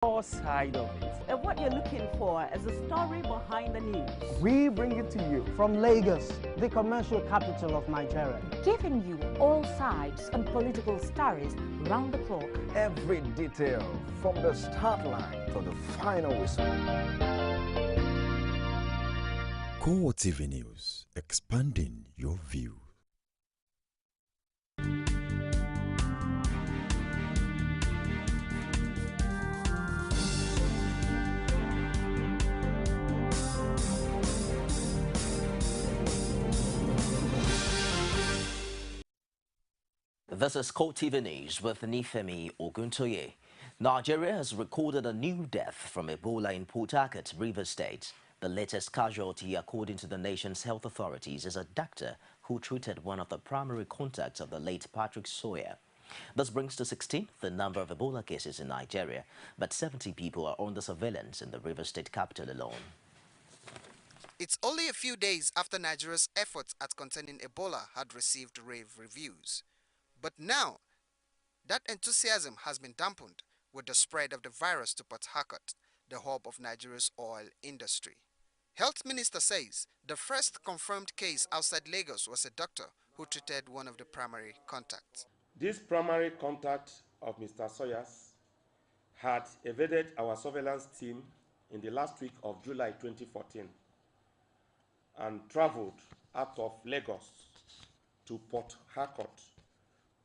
Our side of it. And what you're looking for is the story behind the news. We bring it to you from Lagos, the commercial capital of Nigeria, giving you all sides and political stories round the clock. Every detail from the start line to the final whistle. CoreTV News, expanding your view. This is CoreTV News with Nifemi Oguntoye. Nigeria has recorded a new death from Ebola in Port Harcourt, Rivers State. The latest casualty, according to the nation's health authorities, is a doctor who treated one of the primary contacts of the late Patrick Sawyer. This brings to 16 the number of Ebola cases in Nigeria, but 70 people are under surveillance in the Rivers State capital alone. It's only a few days after Nigeria's efforts at containing Ebola had received rave reviews. But now, that enthusiasm has been dampened with the spread of the virus to Port Harcourt, the hub of Nigeria's oil industry. Health Minister says the first confirmed case outside Lagos was a doctor who treated one of the primary contacts. This primary contact of Mr. Sawyers had evaded our surveillance team in the last week of July 2014 and traveled out of Lagos to Port Harcourt,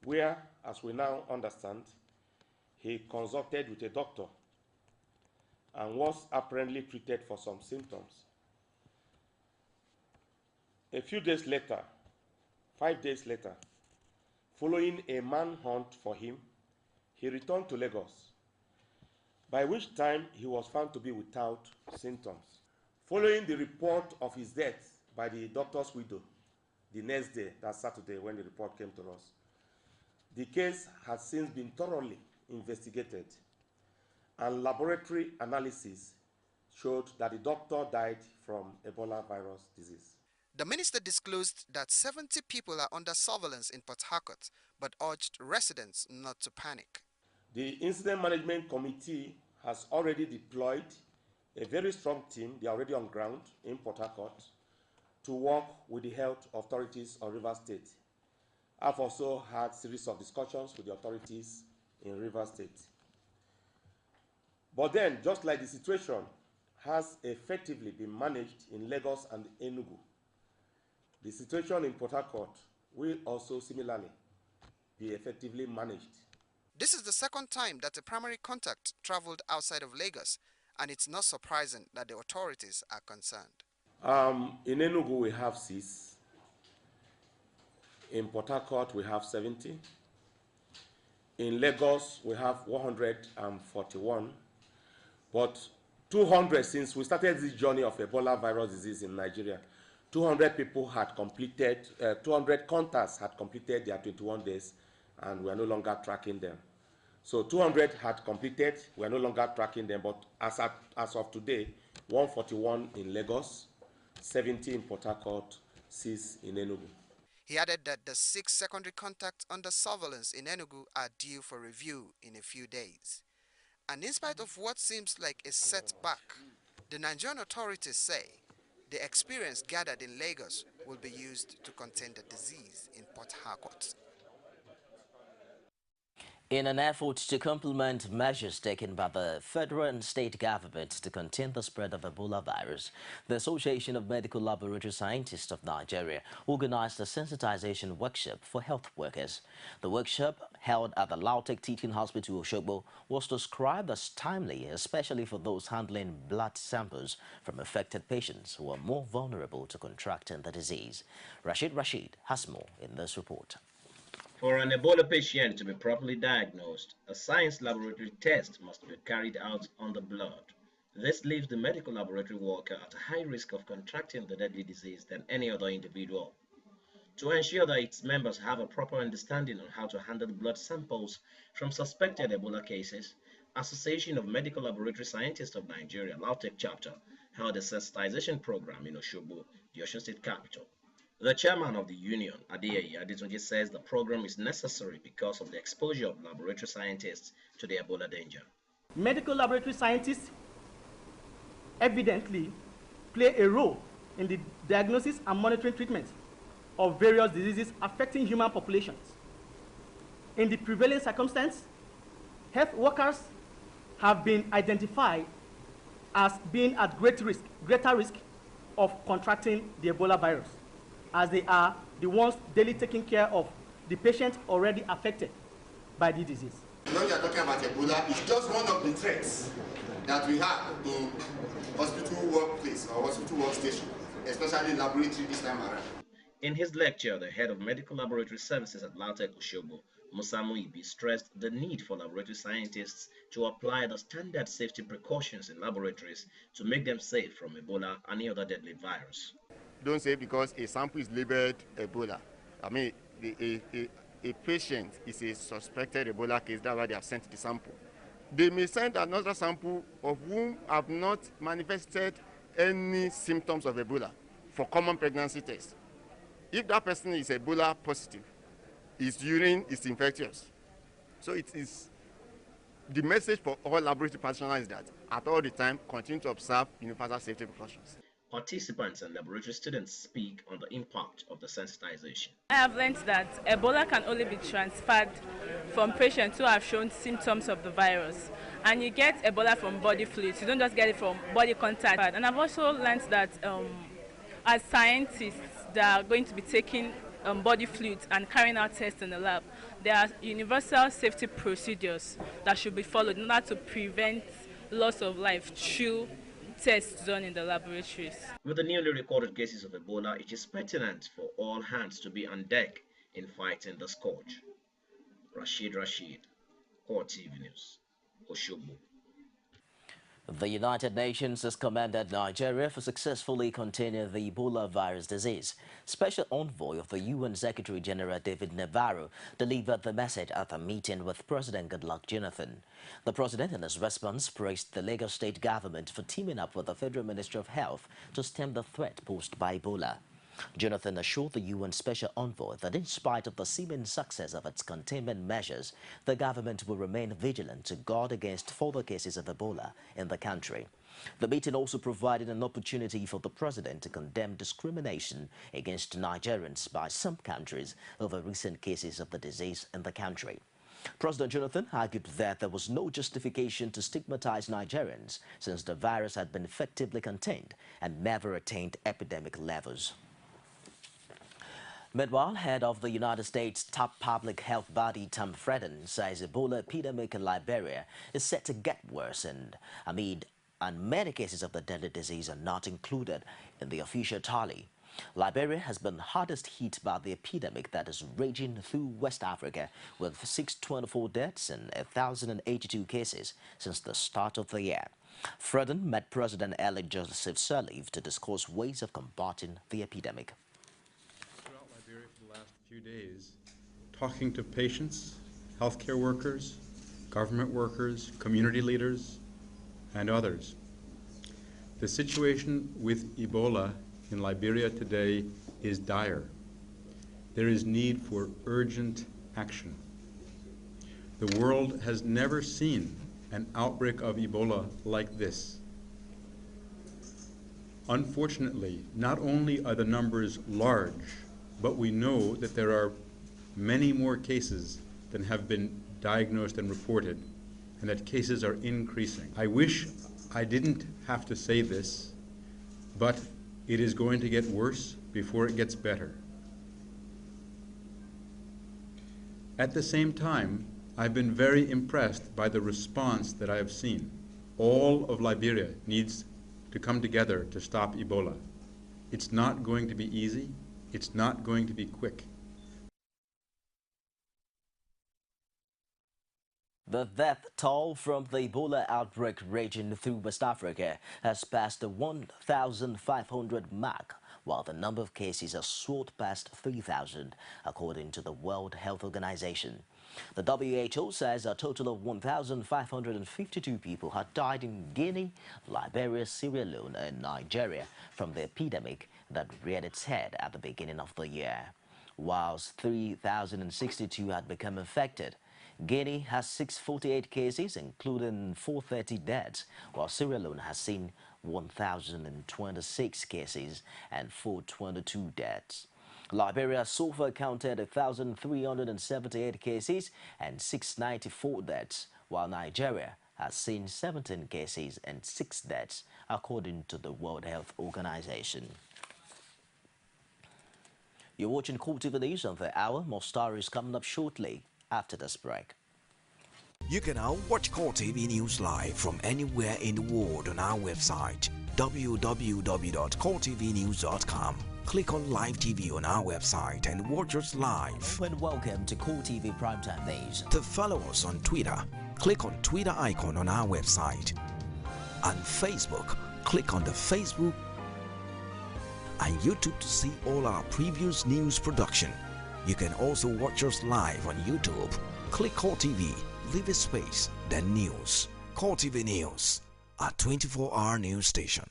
where, as we now understand, he consulted with a doctor and was apparently treated for some symptoms. A few days later, 5 days later, following a manhunt for him, he returned to Lagos, by which time he was found to be without symptoms. Following the report of his death by the doctor's widow, the next day, that Saturday when the report came to us, the case has since been thoroughly investigated, and laboratory analysis showed that the doctor died from Ebola virus disease. The minister disclosed that 70 people are under surveillance in Port Harcourt, but urged residents not to panic. The Incident Management Committee has already deployed a very strong team, they are already on ground in Port Harcourt, to work with the health authorities of Rivers State. I've also had a series of discussions with the authorities in Rivers State. But then, just like the situation has effectively been managed in Lagos and Enugu, the situation in Port Harcourt will also similarly be effectively managed. This is the second time that a primary contact traveled outside of Lagos, and it's not surprising that the authorities are concerned. In Enugu, we have 6. In Port Harcourt, we have 70. In Lagos, we have 141. But 200, since we started this journey of Ebola virus disease in Nigeria, 200 people had completed, 200 contacts had completed their 21 days, and we are no longer tracking them. So 200 had completed, we are no longer tracking them, but as of today, 141 in Lagos, 70 in Port Harcourt, 6 in Enugu. He added that the 6 secondary contacts under surveillance in Enugu are due for review in a few days. And in spite of what seems like a setback, the Nigerian authorities say the experience gathered in Lagos will be used to contain the disease in Port Harcourt. In an effort to complement measures taken by the federal and state governments to contain the spread of Ebola virus, the Association of Medical Laboratory Scientists of Nigeria organized a sensitization workshop for health workers. The workshop, held at the Lautech Teaching Hospital, Osogbo, was described as timely, especially for those handling blood samples from affected patients who are more vulnerable to contracting the disease. Rashid has more in this report. For an Ebola patient to be properly diagnosed, a science laboratory test must be carried out on the blood. This leaves the medical laboratory worker at a high risk of contracting the deadly disease than any other individual. To ensure that its members have a proper understanding on how to handle the blood samples from suspected Ebola cases, Association of Medical Laboratory Scientists of Nigeria, Lautech chapter, held a sensitization program in Osogbo, the Osun State capital. The chairman of the union, Adeyeye Adetunji, says the program is necessary because of the exposure of laboratory scientists to the Ebola danger. medical laboratory scientists evidently play a role in the diagnosis and monitoring treatment of various diseases affecting human populations. In the prevailing circumstance, health workers have been identified as being at greater risk of contracting the Ebola virus, as they are the ones daily taking care of the patient already affected by the disease. When you are talking about Ebola, it's just one of the threats that we have in hospital workplace or hospital workstation, especially laboratory this time around. In his lecture, the head of medical laboratory services at LAUTECH Osogbo, Musa Muibi, stressed the need for laboratory scientists to apply the standard safety precautions in laboratories to make them safe from Ebola and any other deadly virus. Don't say because a sample is labeled Ebola. I mean, a patient is a suspected Ebola case, that's why they have sent the sample. They may send another sample of whom have not manifested any symptoms of Ebola for common pregnancy tests. If that person is Ebola positive, his urine is infectious. So it is the message for all laboratory personnel is that at all the time, continue to observe universal safety precautions. Participants and laboratory students speak on the impact of the sensitization. I have learned that Ebola can only be transferred from patients who have shown symptoms of the virus. And you get Ebola from body fluids, you don't just get it from body contact. And I've also learned that as scientists that are going to be taking body fluids and carrying out tests in the lab, there are universal safety procedures that should be followed in order to prevent loss of life through tests done in the laboratories. With the newly recorded cases of Ebola, it is pertinent for all hands to be on deck in fighting the scourge. Rashid, CoreTV News, Osogbo. The United Nations has commended Nigeria for successfully containing the Ebola virus disease. Special envoy of the UN Secretary-General David Navarro delivered the message at a meeting with President Goodluck Jonathan. The president, in his response, praised the Lagos state government for teaming up with the Federal Ministry of Health to stem the threat posed by Ebola. Jonathan assured the UN Special Envoy that in spite of the seeming success of its containment measures, the government will remain vigilant to guard against further cases of Ebola in the country. The meeting also provided an opportunity for the president to condemn discrimination against Nigerians by some countries over recent cases of the disease in the country. President Jonathan argued that there was no justification to stigmatize Nigerians since the virus had been effectively contained and never attained epidemic levels. Meanwhile, head of the United States' top public health body, Tom Frieden, says Ebola epidemic in Liberia is set to get worse and many cases of the deadly disease are not included in the official tally. Liberia has been hardest hit by the epidemic that is raging through West Africa, with 624 deaths and 1,082 cases since the start of the year. Frieden met President-elect Joseph Sirleaf to discuss ways of combating the epidemic. Few days, talking to patients, healthcare workers, government workers, community leaders, and others. The situation with Ebola in Liberia today is dire. There is need for urgent action. The world has never seen an outbreak of Ebola like this. Unfortunately, not only are the numbers large, but we know that there are many more cases than have been diagnosed and reported, and that cases are increasing. I wish I didn't have to say this, but it is going to get worse before it gets better. At the same time, I've been very impressed by the response that I have seen. All of Liberia needs to come together to stop Ebola. It's not going to be easy. It's not going to be quick. The death toll from the Ebola outbreak raging through West Africa has passed the 1,500 mark, while the number of cases has soared past 3,000, according to the World Health Organization. The WHO says a total of 1,552 people had died in Guinea, Liberia, Sierra Leone, and Nigeria from the epidemic that reared its head at the beginning of the year, whilst 3,062 had become infected. Guinea has 648 cases, including 430 deaths, while Sierra Leone has seen 1,026 cases and 422 deaths. Liberia so far counted 1,378 cases and 694 deaths, while Nigeria has seen 17 cases and 6 deaths, according to the World Health Organization. You're watching CoreTV News on the hour. More stories coming up shortly after this break. You can now watch CoreTV News live from anywhere in the world on our website www.coretvnews.com. Click on Live TV on our website and watch us live. And welcome to CoreTV Primetime News. To follow us on Twitter, click on Twitter icon on our website. On Facebook, click on the Facebook and YouTube to see all our previous news production. You can also watch us live on YouTube. Click CoreTV, leave a space, then News. CoreTV News, a 24-hour news station.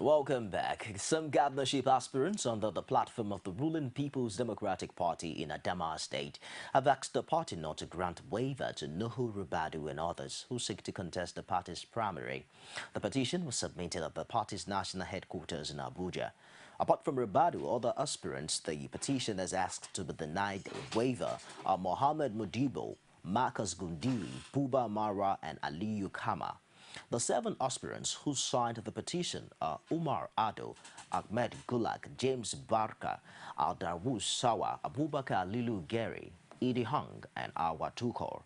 Welcome back. Some governorship aspirants under the platform of the ruling People's Democratic Party in Adamawa State have asked the party not to grant waiver to Nuhu Rubadu and others who seek to contest the party's primary. The petition was submitted at the party's national headquarters in Abuja. Apart from Rubadu, other aspirants the petition has asked to be denied a waiver are Mohammed Mudibo, Marcus Gundiri, Buba Mara, and Aliyu Kama. The 7 aspirants who signed the petition are Umar Ado, Ahmed Gulak, James Barka, Al-Darwus Sawa, Abubakar Lilu Geri, Idi Hung, and Awa Tukor.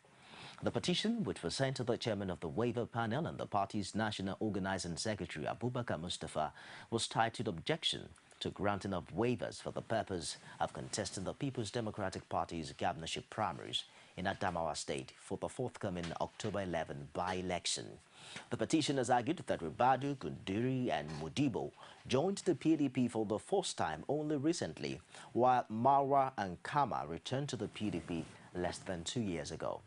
The petition, which was sent to the chairman of the waiver panel and the party's national organizing secretary Abubakar Mustafa, was titled Objection to granting of waivers for the purpose of contesting the People's Democratic Party's governorship primaries in Adamawa State for the forthcoming October 11 by-election. The petitioners argued that Rubadu, Gundiri, and Mudibo joined the PDP for the first time only recently, while Marwa and Kama returned to the PDP less than 2 years ago.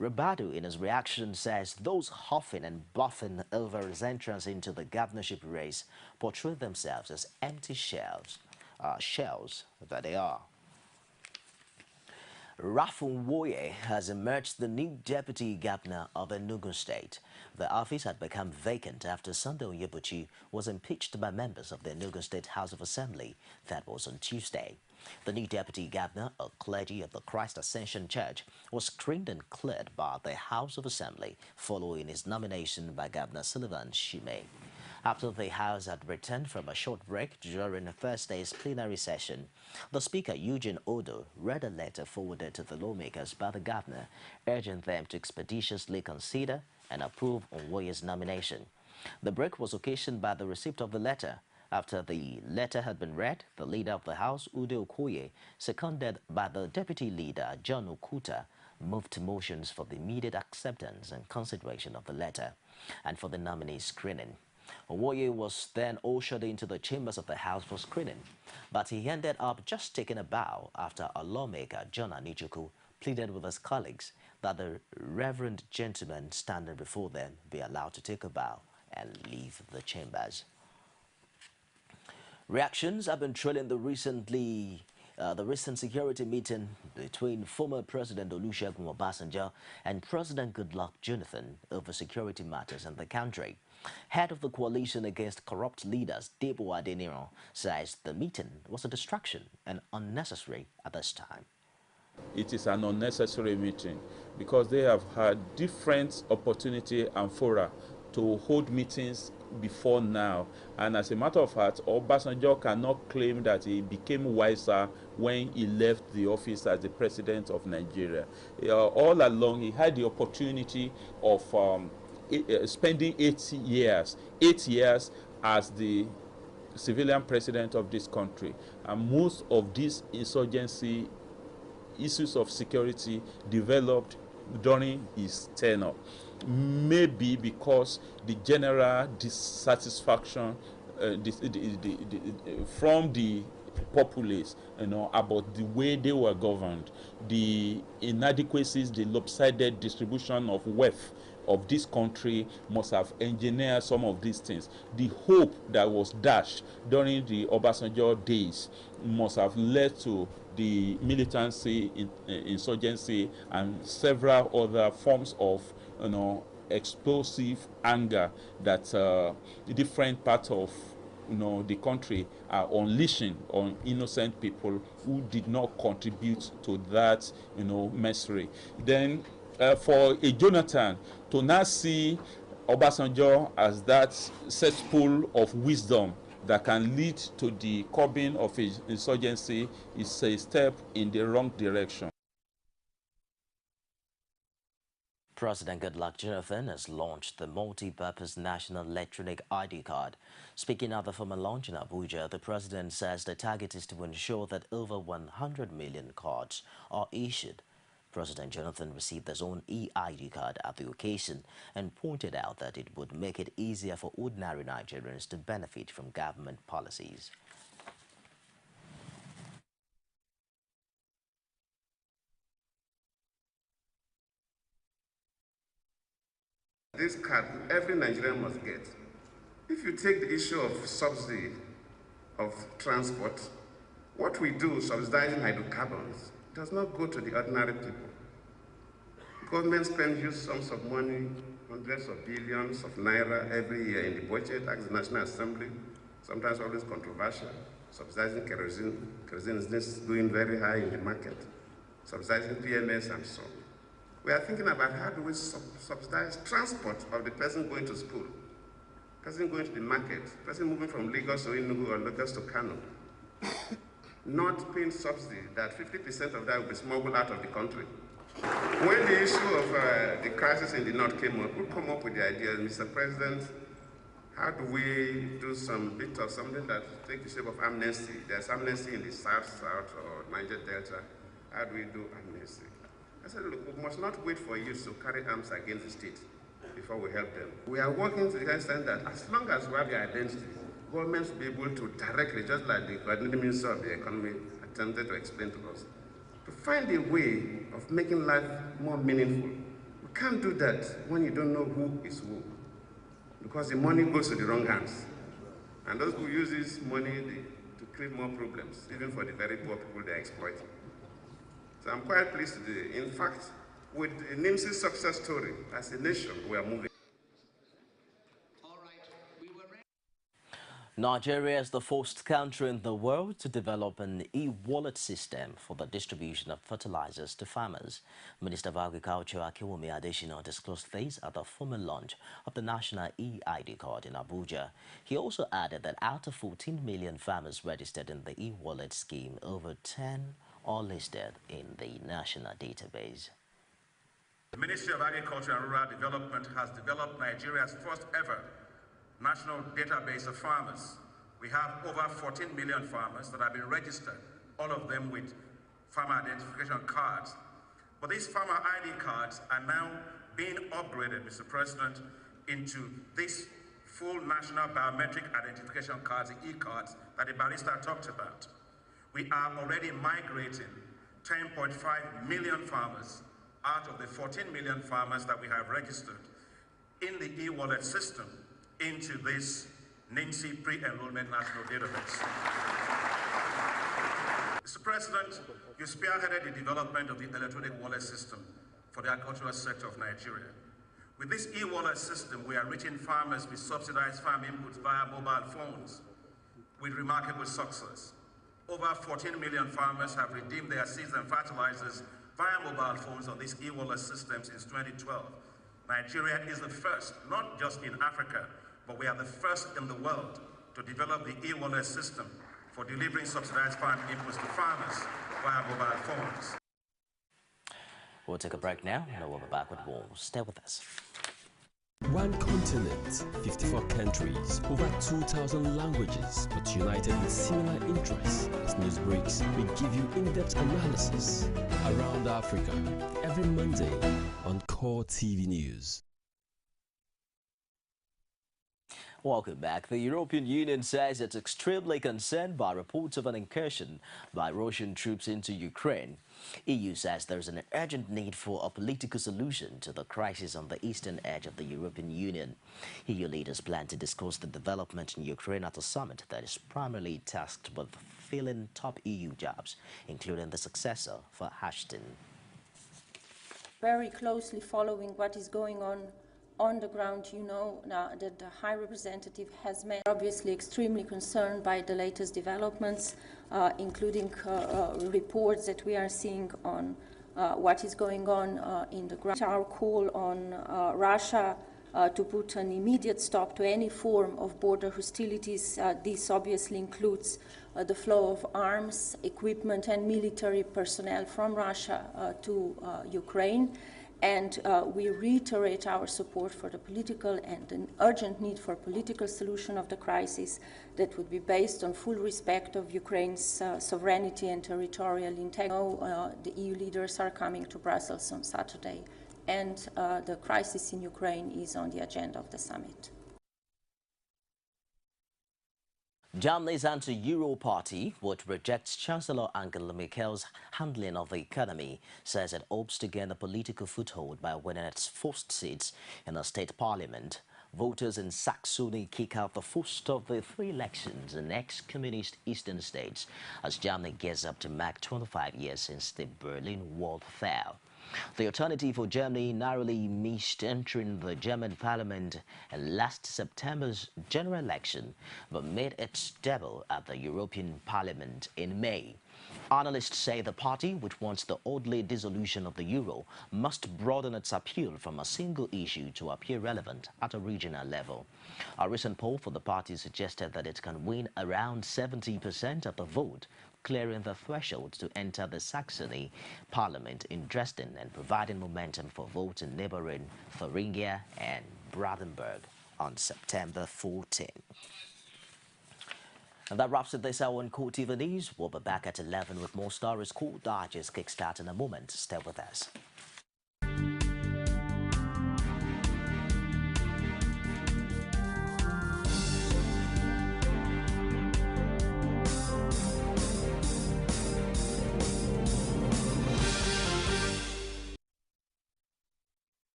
Rubadu, in his reaction, says those huffing and buffing over his entrance into the governorship race portray themselves as empty shells that they are. Rafun Woye has emerged the new deputy governor of Enugu State. The office had become vacant after Sunday Onyebuchi was impeached by members of the Enugu State House of Assembly. That was on Tuesday. The new deputy governor, a clergy of the Christ Ascension Church, was screened and cleared by the House of Assembly following his nomination by Governor Sullivan Shime. After the House had returned from a short break during Thursday's plenary session, the Speaker, Eugene Odo, read a letter forwarded to the lawmakers by the governor, urging them to expeditiously consider and approve Onwoye's nomination. The break was occasioned by the receipt of the letter. After the letter had been read, the leader of the House, Ude Okoye, seconded by the deputy leader, John Okuta, moved motions for the immediate acceptance and consideration of the letter and for the nominee screening. Onwoye was then ushered into the chambers of the House for screening, but he ended up just taking a bow after a lawmaker, John Anichuku, pleaded with his colleagues that the reverend gentleman standing before them be allowed to take a bow and leave the chambers. Reactions have been trailing the recent security meeting between former President Olusegun Obasanjo and President Goodluck Jonathan over security matters in the country. Head of the coalition against corrupt leaders, Debo Adeniran, says the meeting was a distraction and unnecessary at this time. It is an unnecessary meeting because they have had different opportunity and fora to hold meetings before now, and as a matter of fact, Obasanjo cannot claim that he became wiser when he left the office as the president of Nigeria. All along, he had the opportunity of spending 8 years as the civilian president of this country, and most of these insurgency issues of security developed during his tenure. Maybe because the general dissatisfaction from the populace, about the way they were governed, the inadequacies, the lopsided distribution of wealth of this country must have engineered some of these things. The hope that was dashed during the Obasanjo days must have led to the militancy, insurgency, and several other forms of, explosive anger that different parts of the country are unleashing on innocent people who did not contribute to that misery. Then for a Jonathan to now see Obasanjo as that cesspool of wisdom that can lead to the curbing of insurgency is a step in the wrong direction. President Goodluck Jonathan has launched the multi-purpose National Electronic ID card. Speaking at the formal launch in Abuja, the president says the target is to ensure that over 100 million cards are issued. President Jonathan received his own e-ID card at the occasion and pointed out that it would make it easier for ordinary Nigerians to benefit from government policies. This card, every Nigerian must get. If you take the issue of subsidy of transport, what we do subsidizing hydrocarbons does not go to the ordinary people. Government spends huge sums of money, hundreds of billions of naira every year in the budget, as the National Assembly, sometimes always controversial, subsidizing kerosene. Kerosene is going very high in the market, subsidizing PMS and so on. We are thinking about how do we subsidize transport of the person going to school, person going to the market, person moving from Lagos to Enugu or Lagos to Kano. Not paying subsidy, that 50% of that will be smuggled out of the country. When the issue of the crisis in the north came up, we come up with the idea, Mr. President, how do we do some bit of something that takes the shape of amnesty? There's amnesty in the South or Niger Delta. How do we do amnesty? I said, look, we must not wait for youth to carry arms against the state before we help them. We are working to the extent that as long as we have the identity, governments will be able to directly, just like the coordinating minister of the economy attempted to explain to us, to find a way of making life more meaningful. We can't do that when you don't know who is who, because the money goes to the wrong hands. And those who use this money to create more problems, even for the very poor people they're exploiting. So I'm quite pleased today. In fact, with NIMS's success story, as a nation, we are moving. Nigeria is the first country in the world to develop an e-wallet system for the distribution of fertilizers to farmers. Minister of Agriculture Akiwumi Adesina disclosed this at the formal launch of the National e-ID card in Abuja. He also added that out of 14 million farmers registered in the e-wallet scheme, over 10 are listed in the national database. The Ministry of Agriculture and Rural Development has developed Nigeria's first ever national database of farmers. We have over 14 million farmers that have been registered, all of them with farmer identification cards. But these farmer ID cards are now being upgraded, Mr. President, into these full national biometric identification cards, the e-cards that the barrister talked about. We are already migrating 10.5 million farmers out of the 14 million farmers that we have registered in the e-wallet system into this NIMSI pre-enrollment national database. Mr. President, you spearheaded the development of the electronic wallet system for the agricultural sector of Nigeria. With this e-wallet system, we are reaching farmers with subsidized farm inputs via mobile phones with remarkable success. Over 14 million farmers have redeemed their seeds and fertilizers via mobile phones on these e-wallet systems since 2012. Nigeria is the first, not just in Africa, but we are the first in the world to develop the e-wallet system for delivering subsidized farm inputs to farmers via mobile phones. We'll take a break now, and we'll be back with more. Stay with us. One continent, 54 countries, over 2,000 languages, but united in similar interests. As news breaks, we give you in-depth analysis around Africa every Monday on CoreTV News. Welcome back. The European Union says it's extremely concerned by reports of an incursion by Russian troops into Ukraine. EU says there's an urgent need for a political solution to the crisis on the eastern edge of the European Union. EU leaders plan to discuss the development in Ukraine at a summit that is primarily tasked with filling top EU jobs, including the successor for Ashton. Very closely following what is going on the ground, you know now that the High Representative has been obviously extremely concerned by the latest developments, including reports that we are seeing on what is going on in the ground. Our call on Russia to put an immediate stop to any form of border hostilities. This obviously includes the flow of arms, equipment and military personnel from Russia to Ukraine. And we reiterate our support for the political and an urgent need for political solution of the crisis that would be based on full respect of Ukraine's sovereignty and territorial integrity. The EU leaders are coming to Brussels on Saturday, and the crisis in Ukraine is on the agenda of the summit. Germany's anti-Euro party, which rejects Chancellor Angela Merkel's handling of the economy, says it hopes to gain a political foothold by winning its first seats in the state parliament. Voters in Saxony kick out the first of the three elections in ex-communist eastern states as Germany gears up to mark 25 years since the Berlin Wall fell. The Alternative for Germany narrowly missed entering the German parliament in last September's general election, but made its debut at the European Parliament in May. Analysts say the party, which wants the orderly dissolution of the euro, must broaden its appeal from a single issue to appear relevant at a regional level. A recent poll for the party suggested that it can win around 70% of the vote, clearing the threshold to enter the Saxony Parliament in Dresden and providing momentum for votes in neighboring Thuringia and Brandenburg on September 14. And that wraps it this hour on CoreTV News. We'll be back at 11 with more stories. Court Digest kickstart in a moment. Stay with us.